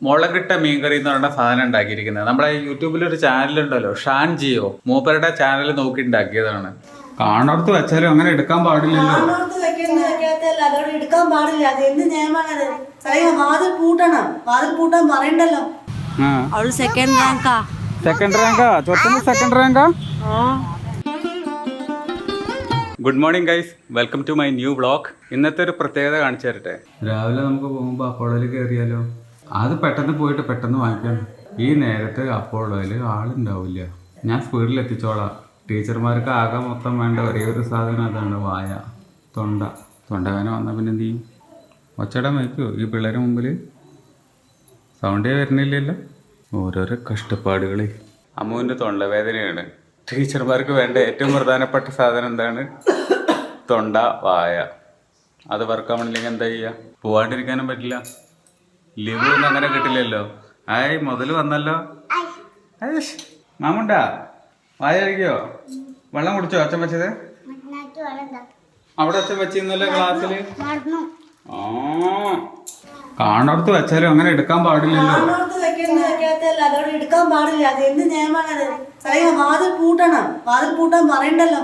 മുളകിട്ട മീൻകറി എന്ന് പറയുന്ന സാധനം ഉണ്ടാക്കിയിരിക്കുന്നത്. നമ്മളെ യൂട്യൂബിലൊരു ചാനലുണ്ടല്ലോ, ഷാൻ ജിയോ, മൂപ്പരുടെ ചാനൽ നോക്കി ഉണ്ടാക്കിയതാണ്. കാണോടത്ത് വെച്ചാലും അങ്ങനെ എടുക്കാൻ പാടില്ലല്ലോ. എടുക്കാൻ പാടില്ല. അത് എന്ത് നിയമമാണത്? വാതിൽ പൂട്ടണം. വാതിൽ പൂട്ടാൻ പറയണ്ടല്ലോ. അവള് സെക്കൻഡ് റാങ്കാ. സെക്കൻഡ് റാങ്കാ. Good morning guys, welcome to my new vlog. ഇന്നത്തെ ഒരു പ്രത്യേകത കാണിച്ചു തരട്ടെ. രാവിലെ നമുക്ക് പോകുമ്പോൾ അപ്പോളയിൽ കയറിയാലോ? അത് പെട്ടെന്ന് പോയിട്ട് പെട്ടെന്ന് വാങ്ങിക്കണം. ഈ നേരത്ത് അപ്പോളയിൽ ആളുണ്ടാവില്ല. ഞാൻ സ്പീഡിൽ എത്തിച്ചോളാം. ടീച്ചർമാർക്ക് ആകെ മൊത്തം വേണ്ട ഒരേ ഒരു സാധനം അതാണ്, വായ, തൊണ്ടവേന വന്നാൽ പിന്നെ എന്ത് ചെയ്യും? ഒച്ചടം വയ്ക്കുമോ ഈ പിള്ളേരുടെ മുമ്പിൽ? സൗണ്ടേ വരുന്നില്ലല്ലോ. ഓരോരോ കഷ്ടപ്പാടുകളെ. അമ്മുവിൻ്റെ തൊണ്ടവേദനയാണ്. ടീച്ചർമാർക്ക് വേണ്ട ഏറ്റവും പ്രധാനപ്പെട്ട സാധനം എന്താണ്? തൊണ്ട, വായ. അത് വറുക്കാൻ വേണ്ടിയില്ലെങ്കിൽ എന്താ ചെയ്യുക? പോവാണ്ടിരിക്കാനും പറ്റില്ല. ലീവ് ഒന്നും അങ്ങനെ കിട്ടില്ലല്ലോ. ആയി മുതൽ വന്നല്ലോ. മാമുണ്ടാ, വായ കഴിക്കോ? വെള്ളം കുടിച്ചോ? അച്ഛൻ വെച്ചത് അവിടെ അച്ഛൻ വെച്ചിരുന്നല്ലോ ക്ലാസ്സില്. കാണോടത്ത് വെച്ചാലും അങ്ങനെ എടുക്കാൻ പാടില്ലല്ലോ. എടുക്കാൻ പാടില്ല. അത് എന്ത് നിയമമാണത്? വാതിൽ പൂട്ടണം. വാതിൽ പൂട്ടാൻ പറയണ്ടല്ലോ.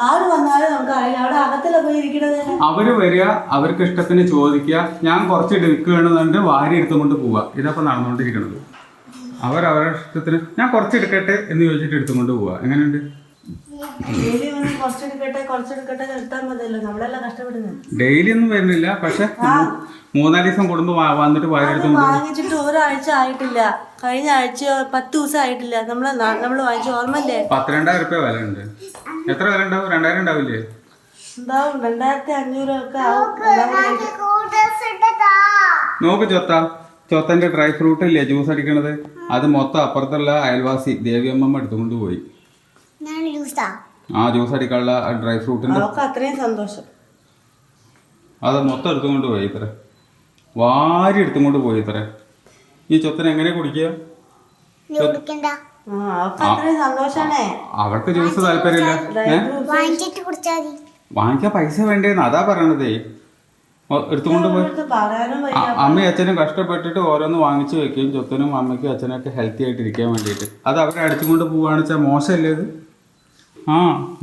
ആര് വന്നാലും നമുക്ക് അറിയില്ല. അവിടെ അകത്തല്ല പോയി ഇരിക്കണത്. അവര് വരിക, അവർക്ക് ഇഷ്ടത്തിന് ചോദിക്കുക, ഞാൻ കുറച്ച് എടുക്കുകയാണെന്നുണ്ട് വാരി എടുത്തുകൊണ്ട് പോവുക. ഇതപ്പോൾ നടന്നുകൊണ്ടിരിക്കുന്നത്. അവരവരുടെ ഇഷ്ടത്തിന് ഞാൻ കുറച്ച് എടുക്കട്ടെ എന്ന് ചോദിച്ചിട്ട് എടുത്തുകൊണ്ട് പോവുക. എങ്ങനെയുണ്ട്? ഡെയിലി ഒന്നും വരുന്നില്ല, പക്ഷെ 3-4 ദിവസം കൂടുമ്പോ വന്നിട്ട് വാങ്ങിച്ചിട്ട് ഒരാഴ്ച ആയിട്ടില്ല. കഴിഞ്ഞ ആഴ്ച 10 ദിവസം ആയിട്ടില്ല. നമ്മള് വാങ്ങിച്ച ഓർമ്മല്ലേ? 12,000 രൂപ വില ഉണ്ട്. എത്ര വില ഉണ്ടാവും? 2,000 ഉണ്ടാവില്ലേ? ഉണ്ടാവും. 2,500 ഒക്കെ ആവും. നോക്ക് ചൊത്തന്റെ ഡ്രൈ ഫ്രൂട്ട് ഇല്ലേ, ജ്യൂസ് അടിക്കണത്, അത് മൊത്തം അപ്പുറത്തുള്ള അയൽവാസി ദേവിയമ്മ എടുത്തുകൊണ്ട് പോയി. ജ്യൂസ് അടിക്കാനുള്ള ഡ്രൈ ഫ്രൂട്ടിന്റെ അത്രയും സന്തോഷം. അത് മൊത്തം എടുത്തുകൊണ്ട് പോയി. ഇത്ര വാരി എടുത്തുകൊണ്ട് പോയി. ഇത്ര ഈ ചൊത്തനെ എങ്ങനെ കുടിക്കുക? അവർക്ക് ജ്യൂസ് താല്പര്യമില്ല. വാങ്ങിക്കാൻ പൈസ വേണ്ടേന്ന് അതാ പറയണതേ. എടുത്തുകൊണ്ട് പോയി. അമ്മയും അച്ഛനും കഷ്ടപ്പെട്ടിട്ട് ഓരോന്ന് വാങ്ങിച്ചു വെക്കുകയും ചൊത്തനും അമ്മയ്ക്കും അച്ഛനൊക്കെ ഹെൽത്തി ആയിട്ട് ഇരിക്കാൻ വേണ്ടിയിട്ട് അത് അവരെ അടിച്ചുകൊണ്ട് പോവുകയാണെന്ന് വെച്ചാൽ മോശമല്ലേ ഇത്?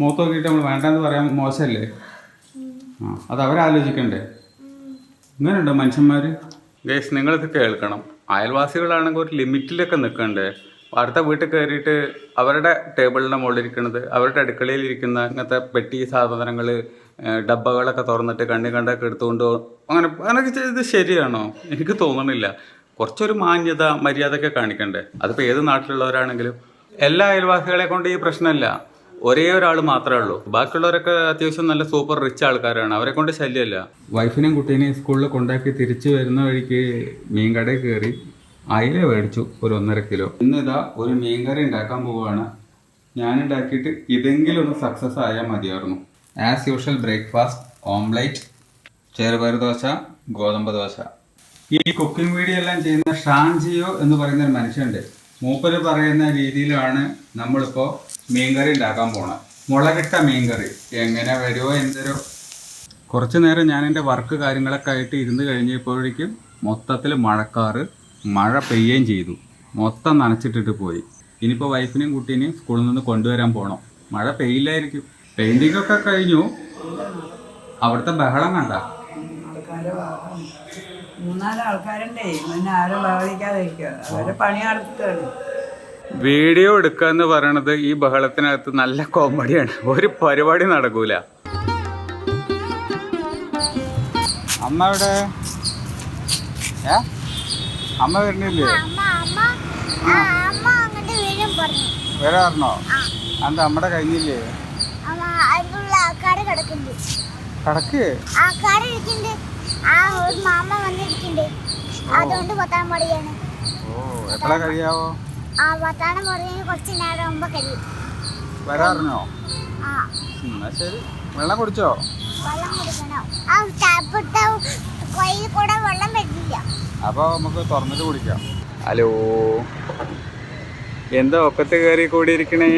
മൂത്ത് നോക്കിയിട്ട് നമ്മൾ വേണ്ടെന്ന് പറയാൻ മോശമല്ലേ? അത് അവരാലോചിക്കണ്ടേ? ഇങ്ങനെയുണ്ടോ മനുഷ്യന്മാർ? ഗൈസ്, നിങ്ങളിത് കേൾക്കണം. അയൽവാസികളാണെങ്കിൽ ഒരു ലിമിറ്റിലൊക്കെ നിൽക്കണ്ടേ? അടുത്ത വീട്ടിൽ കയറിയിട്ട് അവരുടെ ടേബിളിൻ്റെ മുകളിലിരിക്കുന്നത്, അവരുടെ അടുക്കളയിലിരിക്കുന്ന ഇങ്ങനത്തെ പെട്ടി സാധനങ്ങൾ, ഡബ്ബകളൊക്കെ തുറന്നിട്ട് കണ്ടൊക്കെ എടുത്തുകൊണ്ട് അങ്ങനെയൊക്കെ ചെയ്ത് ശരിയാണോ? എനിക്ക് തോന്നണില്ല. കുറച്ചൊരു മാന്യത, മര്യാദയൊക്കെ കാണിക്കണ്ടേ? അതിപ്പോൾ ഏത് നാട്ടിലുള്ളവരാണെങ്കിലും. എല്ലാ അയൽവാസികളെ കൊണ്ട് ഈ പ്രശ്നമില്ല. ഒരേ ഒരാൾ മാത്രമേ ഉള്ളൂ. ബാക്കിയുള്ളവരൊക്കെ അത്യാവശ്യം നല്ല സൂപ്പർ റിച്ച് ആൾക്കാരാണ്. അവരെ കൊണ്ട് ശല്യമല്ല. വൈഫിനെയും കുട്ടീനെയും സ്കൂളിൽ കൊണ്ടാക്കി തിരിച്ചു വരുന്ന വഴിക്ക് മീൻ കടയിൽ കയറി അയില മേടിച്ചു ഒരു 1.5 കിലോ. ഇന്നിതാ ഒരു മീൻകറി ഉണ്ടാക്കാൻ പോവുകയാണ്. ഞാനുണ്ടാക്കിയിട്ട് ഇതെങ്കിലും ഒന്ന് സക്സസ് ആയാൽ മതിയായിരുന്നു. ആസ് യൂഷ്വൽ ബ്രേക്ക്ഫാസ്റ്റ്, ഓംലെറ്റ്, ചെറുപയർ ദോശ, ഗോതമ്പ് ദോശ. ഈ കുക്കിംഗ് വീഡിയോ എല്ലാം ചെയ്യുന്ന ഷാൻ ജിയോ എന്ന് പറയുന്ന ഒരു മനുഷ്യനുണ്ട്. മൂപ്പര് പറയുന്ന രീതിയിലാണ് നമ്മളിപ്പോൾ മീൻകറി ഉണ്ടാക്കാൻ പോണത്. മുളകിട്ട മീൻകറി എങ്ങനെ വരുമോ എന്തരോ. കുറച്ച് നേരം ഞാൻ എൻ്റെ വർക്ക് കാര്യങ്ങളൊക്കെ ആയിട്ട് ഇരുന്ന് കഴിഞ്ഞപ്പോഴേക്കും മൊത്തത്തിൽ മഴ പെയ്യുകയും ചെയ്തു. മൊത്തം നനച്ചിട്ടിട്ട് പോയി. ഇനിയിപ്പോൾ വൈഫിനെയും കുട്ടീനെയും സ്കൂളിൽ നിന്ന് കൊണ്ടുവരാൻ പോകണം. മഴ പെയ്യില്ലായിരിക്കും. പെയിൻറ്റിങ്ങൊക്കെ കഴിഞ്ഞു. അവിടുത്തെ ബഹളം കണ്ട? 3-4 ആൾക്കാരുണ്ടേ. പിന്നെ ആരും ബഹളിക്കാതിരിക്കുക. അവരുടെ പണി നടത്തുകയാണ്. വീഡിയോ എടുക്കുക എന്ന് പറയണത് ഈ ബഹളത്തിനകത്ത് നല്ല കോമഡിയാണ്. ഒരു പരിപാടി നടക്കൂല. അമ്മ എവിടെ? അമ്മ വരുന്നില്ലേ? വരാറുണ്ടോ? എന്താ അമ്മടെ കഴിഞ്ഞില്ലേ? കടക്ക് എപ്പോഴാ കഴിയാവോ? വരാറിനോ? എന്നാ ശരി. വെള്ളം കുടിച്ചോ? അപ്പൊ നമുക്ക് തുറന്നിട്ട് കുടിക്കാം. ഹലോ, എന്താ ഒക്കത്ത് കയറി കൂടിയിരിക്കണേ?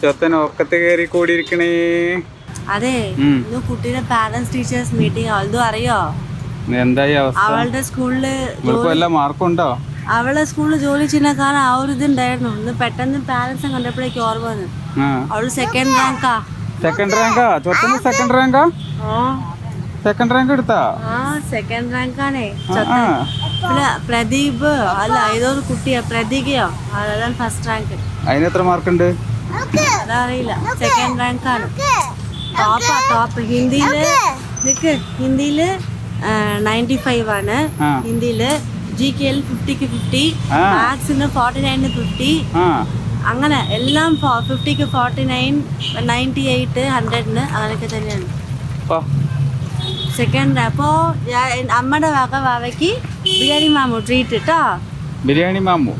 ചൊത്തൻ ഒക്കത്ത് കയറി കൂടിയിരിക്കണേ. അതെ, കുട്ടിയുടെ പാരന്റ്സ് ടീച്ചേഴ്സ് മീറ്റിംഗ്. അതും അറിയോ? എന്തായി അവസ്ഥ? അവളുടെ സ്കൂളില് ഇവൾക്ക് വല്ല മാർക്കുണ്ടോ? അവളെ സ്കൂളിൽ ജോലി ചെയ്യുന്ന കാരണം ആ ഒരു ഇതുണ്ടായിരുന്നു. ഇന്ന് പെട്ടെന്ന് പാരന്റ്സ് കണ്ടപ്പോഴേക്ക് ഓർമ്മ വന്നു. അവള് സെക്കൻഡ് റാങ്കാ. സെക്കൻഡ് റാങ്കാ? ചൊത്തന് സെക്കൻഡ് റാങ്കാ? സെക്കൻഡ് റാങ്ക് എടുത്താ? സെക്കൻഡ് റാങ്കാണേ. പ്രദീപ് അല്ല, ഏതോ ഒരു കുട്ടിയാ, പ്രതീകയോ, അതാണ് ഫസ്റ്റ് റാങ്ക്. അതിന് എത്ര മാർക്കുണ്ട്? അതറിയില്ല. സെക്കൻഡ് റാങ്കാണ്. ടോപ്പ് ഹിന്ദിയില് 95 ആണ്. ഹിന്ദിയില് GK 50ക്ക് 50, മാത്സിന് 49 50, അങ്ങനെ എല്ലാം 50ക്ക് 49, 98, 100 അങ്ങനെയൊക്കെ തന്നെയാണ്. സെക്കൻഡ്. അപ്പോ അമ്മയുടെ വാവയ്ക്ക് ബിരിയാണി മാമു ട്രീറ്റ് കേട്ടോ. ബിരിയാണി മാമു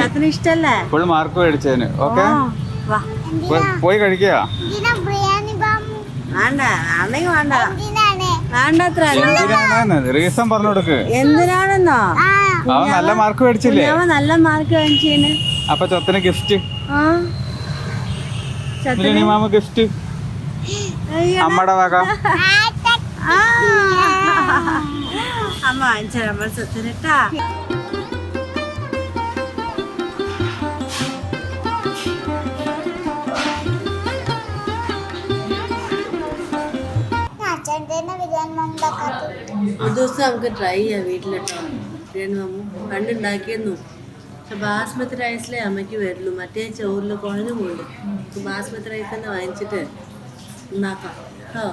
ചത്തിന് ഇഷ്ടല്ലേ? Full mark മേടിച്ചതിന്. ഓക്കെ, പോയി കഴിക്കുക. വേണ്ട, ആണെങ്കിൽ വേണ്ട, വേണ്ടത്ര. റീസൺ പറഞ്ഞു കൊടുക്ക്. എന്തിനാണെന്നോ? അവൻ നല്ല മാർക്ക് മേടിച്ചില്ലേ? നല്ല മാർക്ക് മേടിച്ചേന്. അപ്പൊ ചൊത്തിന് ഗിഫ്റ്റ്, ബിരിയാണി മാമ ഗിഫ്റ്റ് അമ്മയുടെ വക. അമ്മ വാങ്ങിച്ച നമ്മൾ ചൊത്തിനിട്ടാ. ഒരു ദിവസം നമുക്ക് ട്രൈ ചെയ്യാം വീട്ടിലിട്ടോ ബിരിയാണി മാമു. പണ്ടുണ്ടാക്കിയിരുന്നു. പക്ഷെ ബാസ്മതി റൈസിലേ അമ്മയ്ക്ക് വരുള്ളൂ, മറ്റേ ചോറിൽ കുഴഞ്ഞു പോയില്ല. ബാസ്മതി റൈസ് തന്നെ വാങ്ങിച്ചിട്ട് ഉണ്ടാക്കാം കേട്ടോ.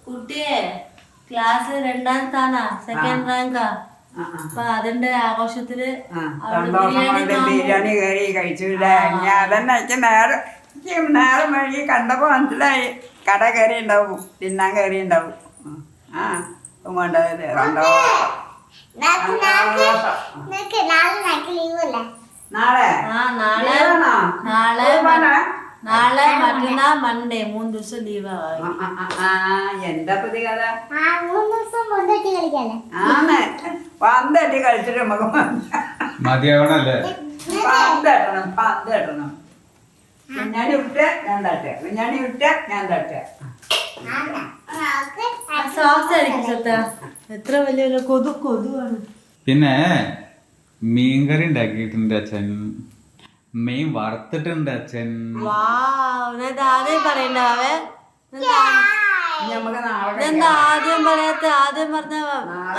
കുട്ടിയെ ക്ലാസ് 2ാം സ്ഥാനാ, സെക്കൻഡ് റാങ്കാ. അപ്പൊ അതിന്റെ ആഘോഷത്തില് ബിരിയാണി കയറി കഴിച്ചില്ല. ഞാൻ അതന്നെ എനിക്ക് നേരം വഴി കണ്ടപ്പോ മനസ്സിലായി കട കയറി ഉണ്ടാവും, തിന്നാൻ കയറി ഉണ്ടാവും. നാളെ മറ്റന്നാ മൺഡേ 3 ദിവസം ലീവാ. എന്താ പുതിയ കഥ? പന്തട്ടി കളിച്ചിട്ട് നമുക്ക് മതിയാവണല്ലേ? പന്തട്ടണം. കുഞ്ഞാണി വിട്ട ഞാൻ തട്ടുക, കുഞ്ഞാണി വിട്ട ഞാൻ തട്ടുക. എത്ര വലിയ കൊതുവാണ്. പിന്നെ മീൻകറി ഉണ്ടാക്കിയിട്ടുണ്ട് അച്ഛൻ, മീൻ വറുത്തിട്ടുണ്ട് അച്ഛൻ. ആദ്യം പറയണ്ടാവേ. എന്താ ആദ്യം പറയാത്ത? ആദ്യം പറഞ്ഞ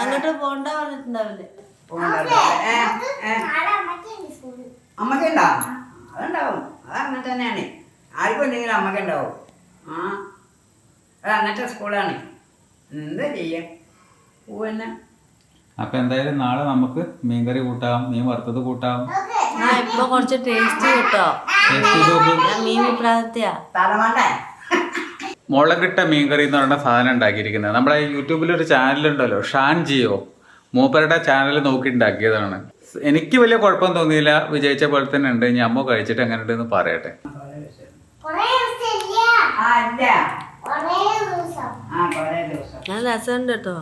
അങ്ങോട്ട് പോണ്ട പറഞ്ഞിട്ടുണ്ടാവില്ലേ? അമ്മക്കുണ്ടോ? അതുണ്ടാവും, അതങ്ങനെ തന്നെയാണ്. ആർക്കും എന്തെങ്കിലും അമ്മക്കുണ്ടാവും. അത് അങ്ങനത്തെ സ്കൂളാണ്. എന്താ ചെയ്യാ, പൂവന്നെ. അപ്പൊ എന്തായാലും നാളെ നമുക്ക് മീൻകറി കൂട്ടാം, മീൻ വറുത്തത് കൂട്ടാം. ഇപ്പൊ കുറച്ച് ടേസ്റ്റ് കിട്ടോ. മീൻ വിപ്രായത്തെയാ തലമാണ്ടേ മുളകിട്ട മീൻകറി എന്ന് പറയുന്ന സാധനം ഉണ്ടാക്കിയിരിക്കുന്നത്. നമ്മുടെ യൂട്യൂബിലൊരു ചാനലുണ്ടല്ലോ, ഷാൻ ജിയോ, മൂപ്പരുടെ ചാനൽ നോക്കി ഉണ്ടാക്കിയതാണ്. എനിക്ക് വലിയ കുഴപ്പം തോന്നിയില്ല, വിജയിച്ച പോലെ തന്നെ ഉണ്ട്. ഇനി അമ്മ കഴിച്ചിട്ട് എങ്ങനെ ഉണ്ടെന്ന് പറയട്ടെ. ഞാൻ രസമുണ്ട് കേട്ടോ.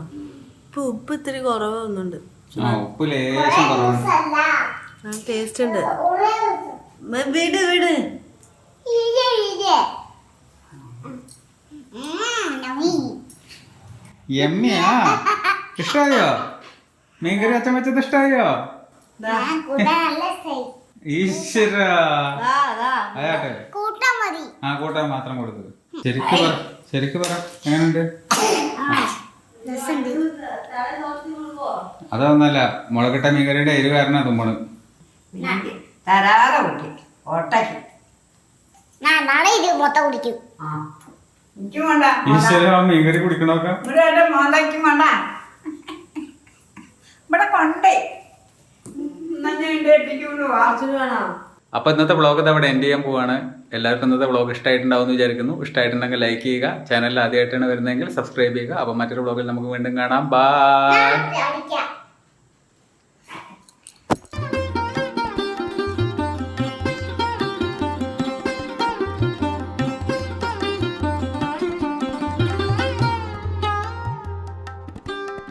ഇപ്പൊ ഉപ്പ് ഇത്തിരി കുറവ് ഒന്നുണ്ട്. ഉപ്പ് ലേശം കുറവുണ്ട്. ടേസ്റ്റ് ഉണ്ട്. വീട് എമ്മിയാ? ഇഷ്ടായോ മീൻകറി? അച്ഛൻ വെച്ചത് ഇഷ്ടായോ? ഈശ്വര, അതാട്ടെ. കൂട്ടാൻ മാത്രം കൊടുത്തത്. ശരിക്ക് പറ എങ്ങനെയുണ്ട്? അതൊന്നല്ല, മുളകിട്ട മീൻകറിയുടെ എരിവ് കാരണം തുമ്മണ്. തരാതെ കുട്ടി ഒട്ടയ്ക്ക് എനിക്കും വേണ്ട. ഈശ്വര, മീൻകറി കുടിക്കണോക്ക ഇവിടെ മോന്തയ്ക്കും വേണ്ട. ഇവിടെ കൊണ്ടേ അപ്പൊ ഇന്നത്തെ വ്ളോഗ് ഇത് അവിടെ എൻഡ് ചെയ്യാൻ പോവാണ്. എല്ലാവർക്കും ഇന്നത്തെ വ്ളോഗ് ഇഷ്ടമായിട്ടുണ്ടാവും എന്ന് വിചാരിക്കുന്നു. ഇഷ്ടമായിട്ടുണ്ടെങ്കിൽ ലൈക്ക് ചെയ്യുക. ചാനലിൽ ആദ്യമായിട്ടാണ് വരുന്നതെങ്കിൽ സബ്സ്ക്രൈബ് ചെയ്യുക. അപ്പൊ മറ്റൊരു വ്ളോഗിൽ നമുക്ക് വീണ്ടും കാണാം. ബൈ.